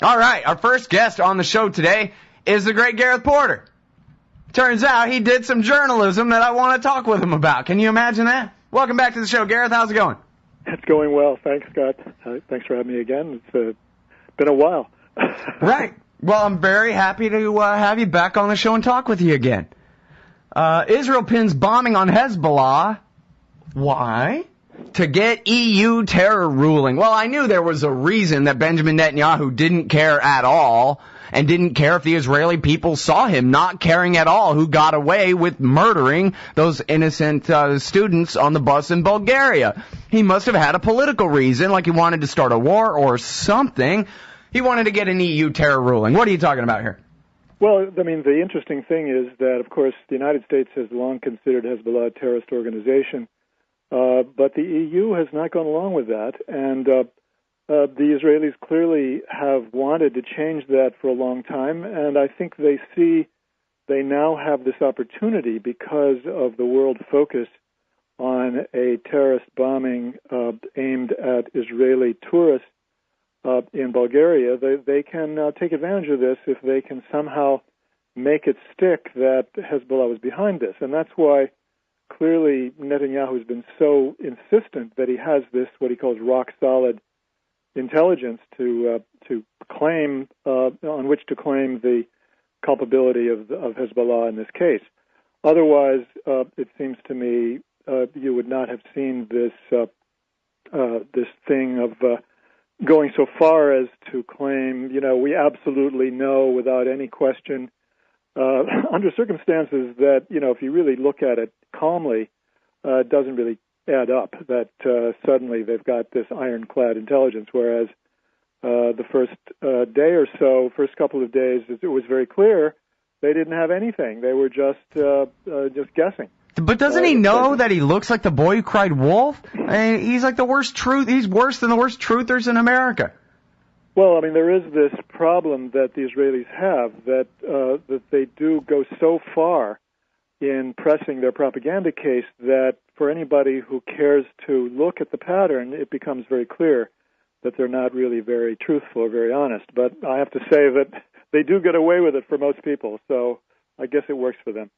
All right, our first guest on the show today is the great Gareth Porter. Turns out he did some journalism that I want to talk with him about. Can you imagine that? Welcome back to the show, Gareth. How's it going? It's going well. Thanks, Scott. Thanks for having me again. It's been a while. Right. Well, I'm very happy to have you back on the show and talk with you again. Israel pins bombing on Hezbollah. Why? To get EU terror ruling. Well, I knew there was a reason that Benjamin Netanyahu didn't care at all, and didn't care if the Israeli people saw him not caring at all, who got away with murdering those innocent students on the bus in Bulgaria. He must have had a political reason, like he wanted to start a war or something. He wanted to get an EU terror ruling. What are you talking about here? Well, I mean, the interesting thing is that, of course, the United States has long considered Hezbollah a terrorist organization. But the EU has not gone along with that, and the Israelis clearly have wanted to change that for a long time, and I think they see they now have this opportunity because of the world focus on a terrorist bombing aimed at Israeli tourists in Bulgaria. They can take advantage of this if they can somehow make it stick that Hezbollah was behind this, and that's why clearly Netanyahu has been so insistent that he has this, what he calls rock-solid intelligence to claim, on which to claim the culpability of Hezbollah in this case. Otherwise, it seems to me you would not have seen this this thing of going so far as to claim, we absolutely know without any question, under circumstances that, if you really look at it calmly, it doesn't really add up, that suddenly they've got this ironclad intelligence, whereas the first day or so, first couple of days, it was very clear they didn't have anything. They were just guessing. But doesn't he know that he looks like the boy who cried wolf? I mean, he's like the worst truth. He's worse than the worst truthers in America. Well, I mean, there is this problem that the Israelis have, that they do go so far in pressing their propaganda case that for anybody who cares to look at the pattern, it becomes very clear that they're not really very truthful or very honest. But I have to say that they do get away with it for most people, so I guess it works for them.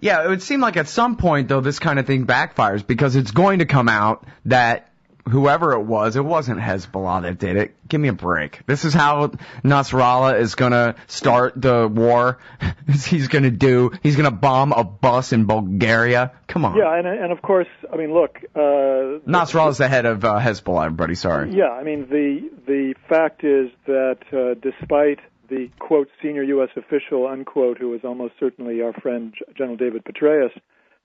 Yeah, it would seem like at some point, though, this kind of thing backfires, because it's going to come out that whoever it wasn't Hezbollah that did it. Give me a break. This is how Nasrallah is going to start the war. He's going to bomb a bus in Bulgaria. Come on. Yeah, and of course, I mean, look. Nasrallah's the head of Hezbollah, everybody, sorry. Yeah, I mean, the fact is that despite the, quote, senior U.S. official, unquote, who is almost certainly our friend General David Petraeus,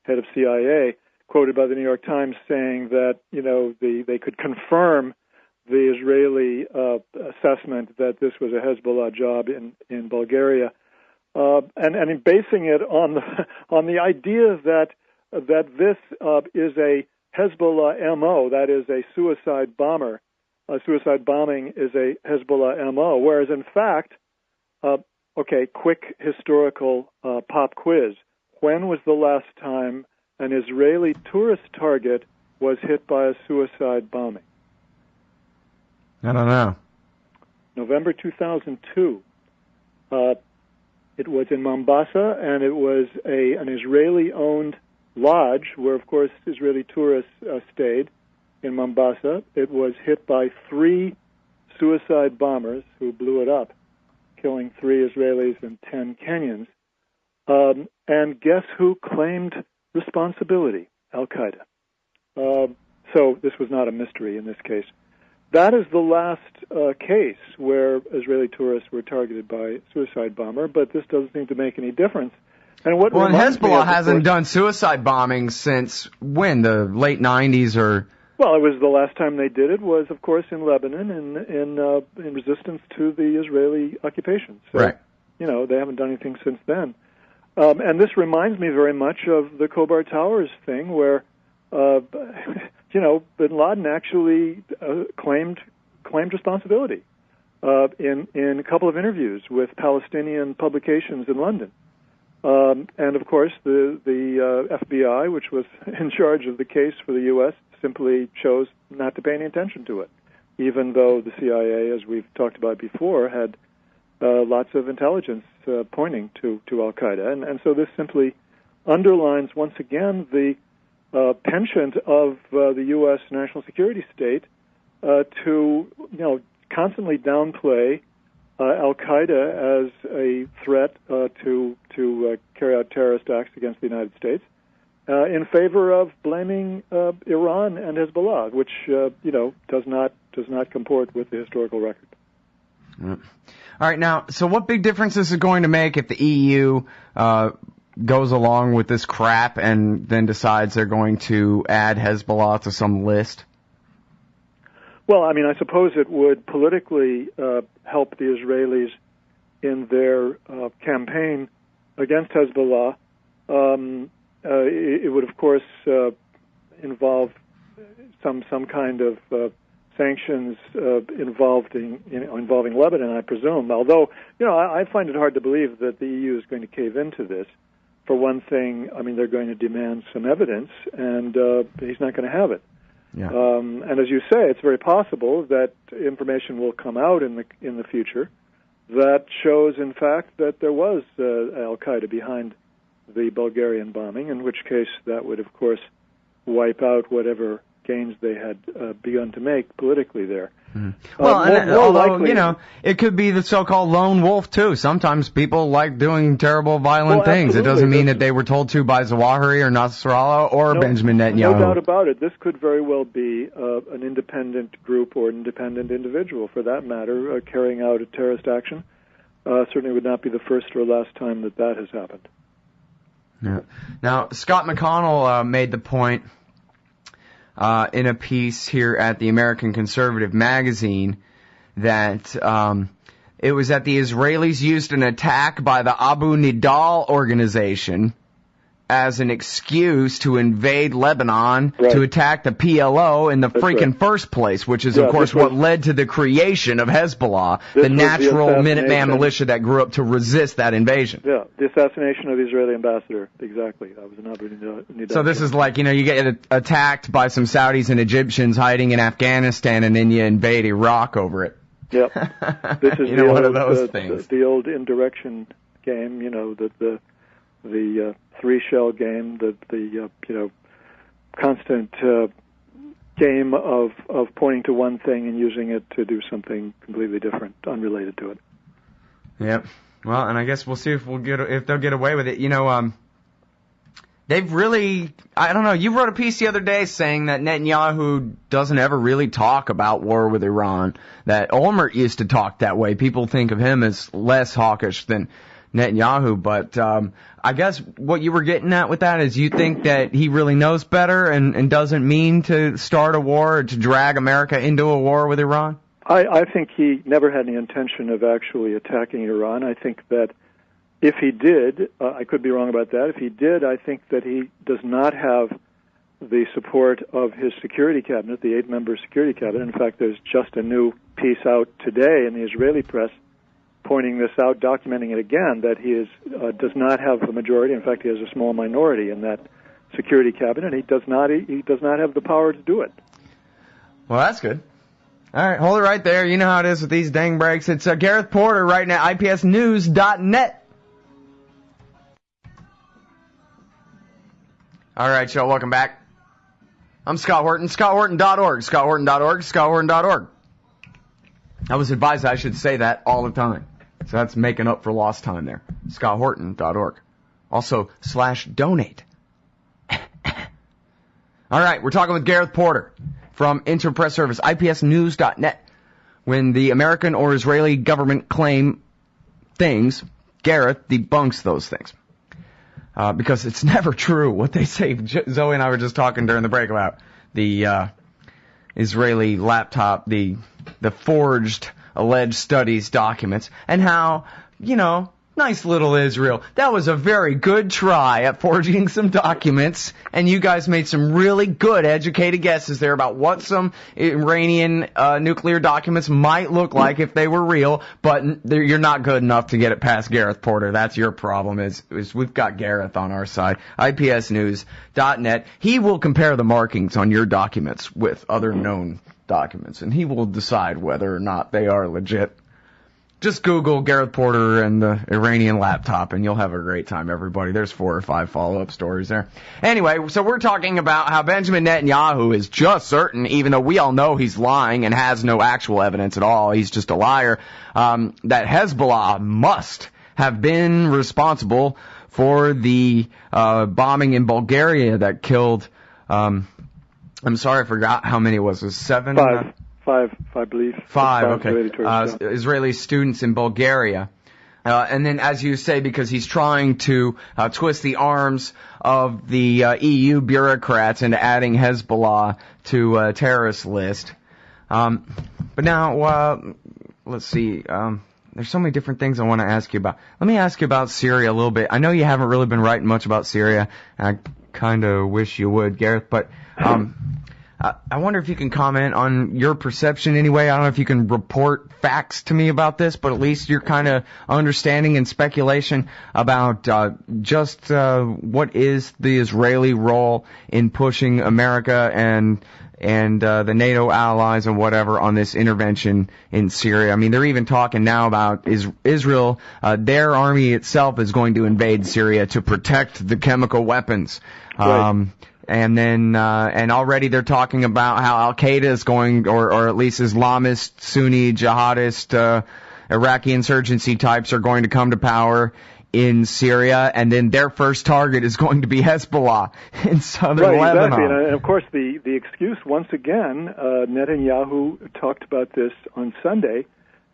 head of CIA, quoted by the New York Times saying that, they could confirm the Israeli assessment that this was a Hezbollah job in Bulgaria, and basing it on the idea that this is a Hezbollah MO, that is a suicide bomber. Suicide bombing is a Hezbollah MO, whereas in fact, quick historical pop quiz. When was the last time an Israeli tourist target was hit by a suicide bombing? I don't know. November 2002. It was in Mombasa, and it was an Israeli-owned lodge where, of course, Israeli tourists stayed in Mombasa. It was hit by 3 suicide bombers who blew it up, killing 3 Israelis and 10 Kenyans. And guess who claimed responsibility? Al-Qaeda. So this was not a mystery in this case. That is the last case where Israeli tourists were targeted by a suicide bomber, but this doesn't seem to make any difference. And Hezbollah hasn't done suicide bombings since when? The late 90s or... Well, it was the last time they did it was, of course, in Lebanon in resistance to the Israeli occupation. So, right. They haven't done anything since then. And this reminds me very much of the Khobar Towers thing where, bin Laden actually claimed responsibility in a couple of interviews with Palestinian publications in London. And, of course, the FBI, which was in charge of the case for the U.S., simply chose not to pay any attention to it. even though the CIA, as we've talked about before, had lots of intelligence pointing to Al-Qaeda. And so this simply underlines, once again, the penchant of the U.S. national security state to, constantly downplay Al-Qaeda as a threat to carry out terrorist acts against the United States, in favor of blaming Iran and Hezbollah, which does not comport with the historical record. All right, now, so what big difference is it going to make if the EU goes along with this crap and then decides they're going to add Hezbollah to some list? Well, I mean, I suppose it would politically help the Israelis in their campaign against Hezbollah. It would, of course, involve some kind of sanctions involving Lebanon, I presume. Although, I find it hard to believe that the EU is going to cave into this. For one thing, I mean, they're going to demand some evidence, and he's not going to have it. Yeah. And as you say, it's very possible that information will come out in the future that shows, in fact, that there was Al-Qaeda behind the Bulgarian bombing, in which case that would, of course, wipe out whatever gains they had begun to make politically there. Mm. Well, although, it could be the so-called lone wolf, too. Sometimes people like doing terrible, violent things. It doesn't mean that they were told to by Zawahiri or Nasrallah or Benjamin Netanyahu. No doubt about it. This could very well be an independent group or an independent individual, for that matter, carrying out a terrorist action. Certainly would not be the first or last time that has happened. Yeah. Now, Scott McConnell made the point in a piece here at the American Conservative magazine that it was that the Israelis used an attack by the Abu Nidal organization as an excuse to invade Lebanon, to attack the PLO in the first place, which is, of course, what led to the creation of Hezbollah, the natural Minuteman militia that grew up to resist that invasion. Yeah, the assassination of the Israeli ambassador, exactly. That was an Abu Nidal. So this is like, you get attacked by some Saudis and Egyptians hiding in Afghanistan, and then you invade Iraq over it. Yep. This is one of those things. The old indirection game, the three-shell game, the constant game of pointing to one thing and using it to do something completely different, unrelated to it. Yep. Well, and I guess we'll see if they'll get away with it. They've really, I don't know, you wrote a piece the other day saying that Netanyahu doesn't ever really talk about war with Iran, that Olmert used to talk that way. People think of him as less hawkish than Netanyahu, but I guess what you were getting at with that is you think that he really knows better and doesn't mean to start a war or to drag America into a war with Iran? I think he never had any intention of actually attacking Iran. I think that if he did, I could be wrong about that, if he did, I think that he does not have the support of his security cabinet, the 8-member security cabinet. In fact, there's just a new piece out today in the Israeli press pointing this out, documenting it again, that he does not have a majority. In fact, he has a small minority in that security cabinet. He does not have the power to do it. Well, that's good. All right, hold it right there. You know how it is with these dang breaks. It's Gareth Porter right now, IPSnews.net. All right, y'all, welcome back. I'm Scott Horton, ScottHorton.org, ScottHorton.org, ScottHorton.org. I was advised I should say that all the time. So that's making up for lost time there. ScottHorton.org. Also, /donate. All right, we're talking with Gareth Porter from Interpress Service, IPSnews.net. When the American or Israeli government claim things, Gareth debunks those things. Because it's never true what they say. Zoe and I were just talking during the break about the Israeli laptop, the forged alleged studies documents, and how, nice little Israel. That was a very good try at forging some documents, and you guys made some really good educated guesses there about what some Iranian nuclear documents might look like if they were real, but you're not good enough to get it past Gareth Porter. That's your problem, is we've got Gareth on our side. IPSnews.net. He will compare the markings on your documents with other known documents, and he will decide whether or not they are legit. Just Google Gareth Porter and the Iranian laptop, and you'll have a great time, everybody. There's 4 or 5 follow-up stories there. Anyway, so we're talking about how Benjamin Netanyahu is just certain, even though we all know he's lying and has no actual evidence at all, he's just a liar, that Hezbollah must have been responsible for the bombing in Bulgaria that killed, I'm sorry, I forgot how many it was. It was 7? 5, I believe. 5, okay. Israeli students in Bulgaria. And then, as you say, because he's trying to twist the arms of the EU bureaucrats into adding Hezbollah to a terrorist list. But now, let's see. There's so many different things I want to ask you about. Let me ask you about Syria a little bit. I know you haven't really been writing much about Syria, and I kind of wish you would, Gareth, but I wonder if you can comment on your perception anyway. I don't know if you can report facts to me about this, but at least your kind of understanding and speculation about just what is the Israeli role in pushing America and the NATO allies and whatever on this intervention in Syria. I mean, they're even talking now about Israel, their army itself is going to invade Syria to protect the chemical weapons. Right. And then, and already they're talking about how Al-Qaeda is going, or at least Islamist, Sunni, jihadist, Iraqi insurgency types are going to come to power in Syria, and then their first target is going to be Hezbollah in southern Lebanon. Exactly. And of course, the excuse, once again, Netanyahu talked about this on Sunday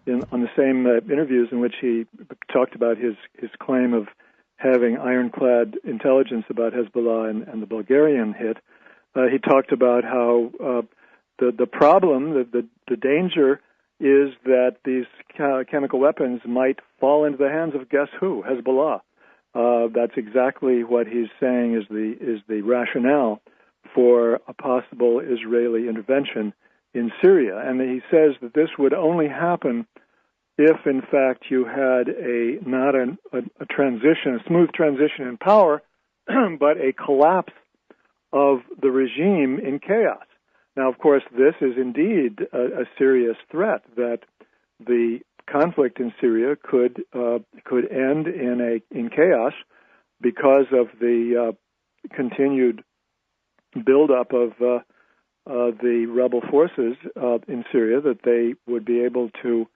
on the same interviews in which he talked about his claim of having ironclad intelligence about Hezbollah and the Bulgarian hit. He talked about how the problem, the danger, is that these chemical weapons might fall into the hands of guess who? Hezbollah. That's exactly what he's saying is the rationale for a possible Israeli intervention in Syria. And he says that this would only happen if, in fact, you had not a smooth transition in power, but a collapse of the regime in chaos. Now, of course, this is indeed a serious threat that the conflict in Syria could end in chaos because of the continued buildup of the rebel forces in Syria, that they would be able to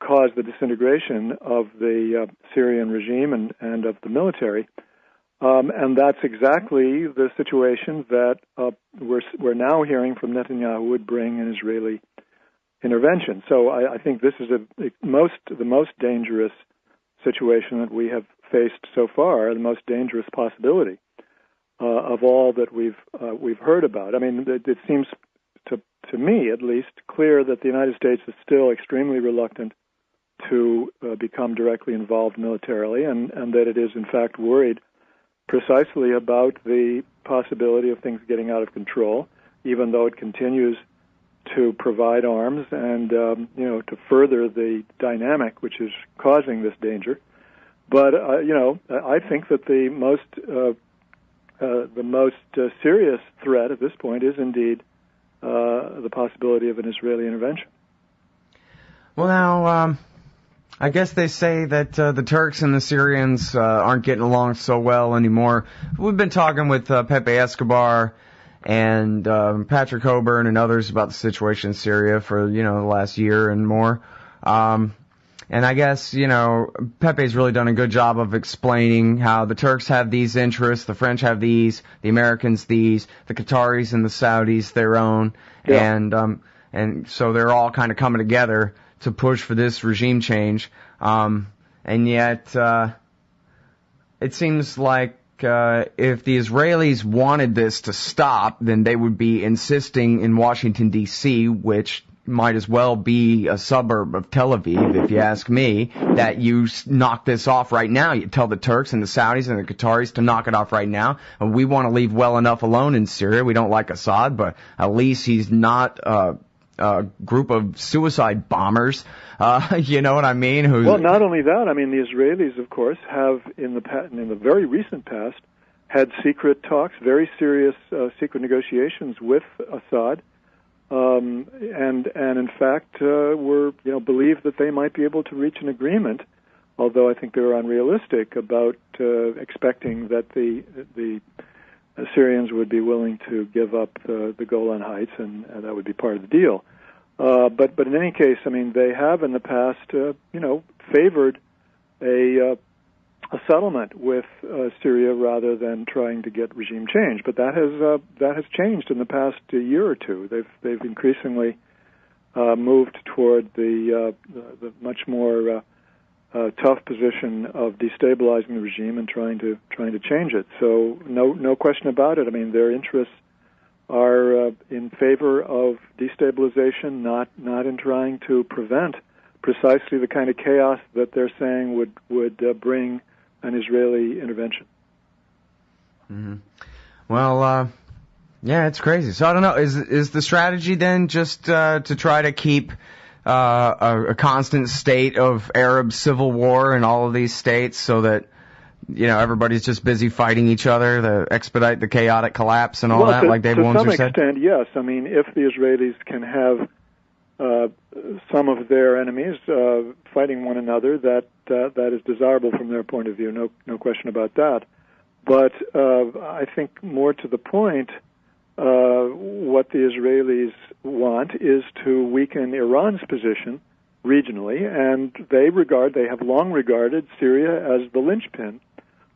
cause the disintegration of the Syrian regime and of the military. And that's exactly the situation that we're now hearing from Netanyahu would bring an Israeli intervention. So I think this is the most dangerous situation that we have faced so far, the most dangerous possibility of all that we've heard about. I mean, it seems to me, at least, clear that the United States is still extremely reluctant to become directly involved militarily, and that it is, in fact, worried precisely about the possibility of things getting out of control, even though it continues to provide arms and to further the dynamic which is causing this danger. But I think that the most serious threat at this point is indeed the possibility of an Israeli intervention. Well, now, I guess they say that the Turks and the Syrians aren't getting along so well anymore. We've been talking with Pepe Escobar and Patrick Coburn and others about the situation in Syria for, the last year and more. And I guess, Pepe's really done a good job of explaining how the Turks have these interests, the French have these, the Americans these, the Qataris and the Saudis their own, yeah. And so they're all kind of coming together to push for this regime change. And yet, it seems like if the Israelis wanted this to stop, then they would be insisting in Washington, D.C., which might as well be a suburb of Tel Aviv, if you ask me, that you knock this off right now. You tell the Turks and the Saudis and the Qataris to knock it off right now. And we want to leave well enough alone in Syria. We don't like Assad, but at least he's not a group of suicide bombers, you know what I mean? Well, not only that, I mean, the Israelis, of course, have in the very recent past had secret talks, very serious secret negotiations with Assad, and in fact were believed that they might be able to reach an agreement. Although I think they were unrealistic about expecting that the Syrians would be willing to give up the Golan Heights, and that would be part of the deal. But in any case, I mean, they have in the past, favored a settlement with Syria rather than trying to get regime change. But that has changed in the past year or two. They've increasingly moved toward the much more tough position of destabilizing the regime and trying to change it. So no question about it. I mean, their interests are in favor of destabilization, not in trying to prevent precisely the kind of chaos that they're saying would bring an Israeli intervention. Mm-hmm. Well, yeah, it's crazy. So I don't know. Is the strategy then just to try to keep a constant state of Arab civil war in all of these states, so that everybody's just busy fighting each other to expedite the chaotic collapse and all that, like Dave Wonser said? To some extent, yes. I mean, if the Israelis can have some of their enemies fighting one another, that is desirable from their point of view. No question about that. But I think more to the point, what the Israelis want is to weaken Iran's position regionally, and they have long regarded Syria as the linchpin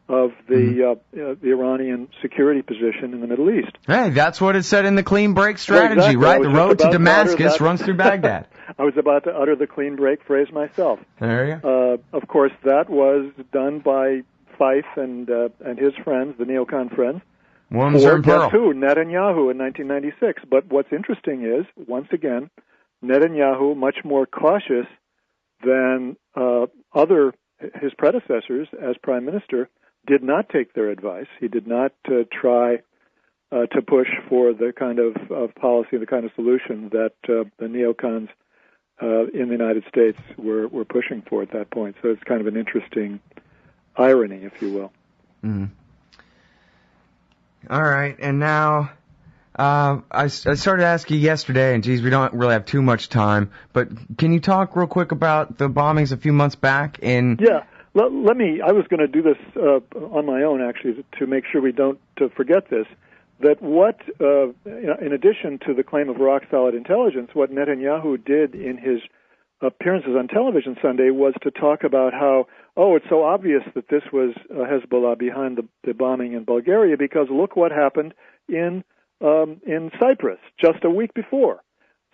of the Iranian security position in the Middle East. Hey, that's what it said in the clean break strategy, exactly. Right? The road to Damascus runs through Baghdad. I was about to utter the clean break phrase myself. There you go. Of course, that was done by Fife and his friends, the neocon friends. Or guess who? Netanyahu in 1996. But what's interesting is, once again, Netanyahu, much more cautious than his predecessors as prime minister, did not take their advice. He did not try to push for the kind of policy, the kind of solution that the neocons in the United States were pushing for at that point. So it's kind of an interesting irony, if you will. Mm-hmm. All right, and now I started to ask you yesterday, and geez, we don't really have too much time, but can you talk real quick about the bombings a few months back in... Yeah, let me, I was going to do this on my own, actually, to make sure we don't forget this, that what, in addition to the claim of rock-solid intelligence, what Netanyahu did in his appearances on television Sunday was to talk about how, it's so obvious that this was Hezbollah behind the bombing in Bulgaria, because look what happened in Cyprus just a week before.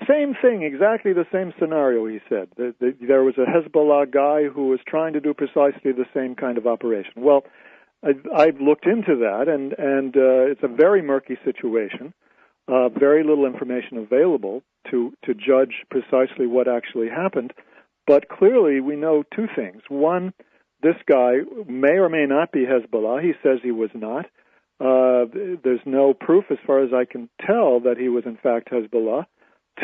Same thing, exactly the same scenario, he said. There was a Hezbollah guy who was trying to do precisely the same kind of operation. Well, I've looked into that, and it's a very murky situation. Very little information available to judge precisely what actually happened. But clearly we know two things. One, this guy may or may not be Hezbollah. He says he was not. There's no proof, as far as I can tell, that he was in fact Hezbollah.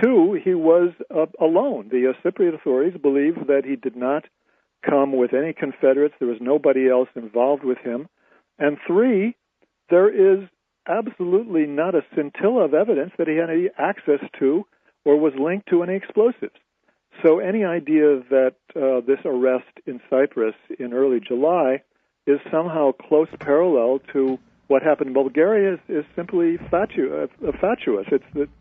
Two, he was alone. The Cypriot authorities believe that he did not come with any Confederates. There was nobody else involved with him. And three, there is absolutely not a scintilla of evidence that he had any access to or was linked to any explosives. So any idea that this arrest in Cyprus in early July is somehow close parallel to what happened in Bulgaria is simply fatuous.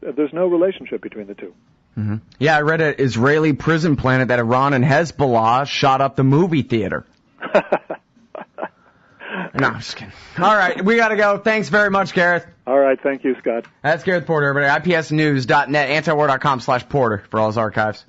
There's no relationship between the two. Mm-hmm. Yeah, I read an Israeli prison planet that Iran and Hezbollah shot up the movie theater. No, I'm just kidding. All right, we got to go. Thanks very much, Gareth. All right, thank you, Scott. That's Gareth Porter, everybody. IPSnews.net, antiwar.com/Porter for all his archives.